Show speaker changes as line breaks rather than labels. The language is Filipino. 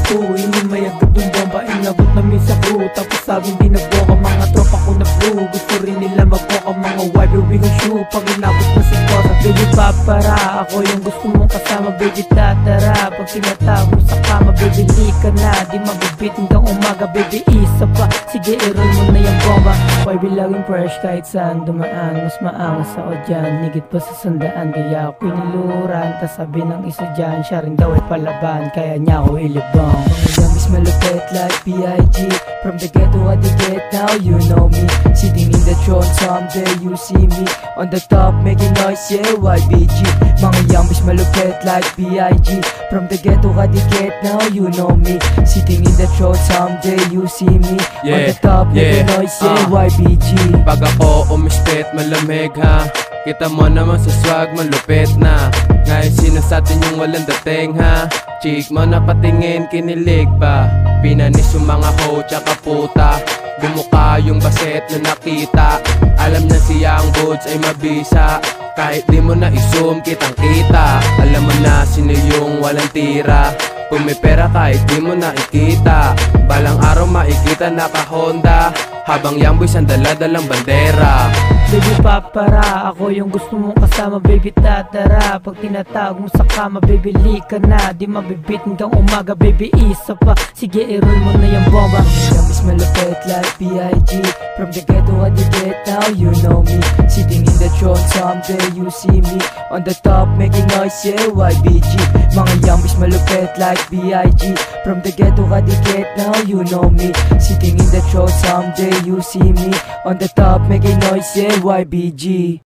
gusto, hindi may agad yung bomba. Inabot namin sa crew, tapos sabing di nagboka. Mga tropa ko na flu, gusto rin nila magboka. Mga wife, we gon' shoot pag inabot na si Kosa. Baby papara, ako yung gusto mong kasama. Baby tatara, pag tinatawag mo sa kama. Baby di ka na, di mabibit hanggang umaga. Baby isa pa, sige i-roll mo na yung bomba. Baby laging fresh kahit saan dumaan. Mas maangas ako dyan, higit pa sa 100. Kaya ako iniluran, tas sabi ng isa dyan, siya rin daw ay palaban, kaya niya ako ilibang. Mga yamis malupit like B.I.G. From the ghetto at the get, now you know me. Sitting in the throne, someday you see me on the top making noise, yeah, YBG. Mga yamis malupit like B.I.G. From the ghetto at the get, now you know me. Sitting in the throne, someday you see me on the top making noise, yeah, YBG.
Pag ako umispit, malamig ha. Kita mo naman sa swag, malupit na. Ngayon sino sa atin yung walang dating ha? Chick mo na patingin, kinilig pa. Pinanis yung mga ho, tsaka puta. Bumuka yung baset na nakita. Alam na siya ang goods ay mabisa. Kahit di mo na i-zoom, kitang kita. Alam mo na sino yung walang tira. Kung may pera kahit di mo na ikita. Balang araw makikita naka-Honda. Habang young boys ang dala-dalang bandera.
Baby papara, ako yung gusto mong kasama. Baby tatara, pag tinatawag mo sa kama. Baby lika na, di mabibit hanggang umaga. Baby isa pa, sige i-roll mo na yung bomba. Yamis malupit like B.I.G. From the ghetto at the get, now you know me. Sitting in the throne, someday you see me on the top making noise, yeah, YBG. Mga yamis malupit like B.I.G. From the ghetto at the get, now you know me. Sitting in the throne, someday you see me on the top making noise, yeah, YBG.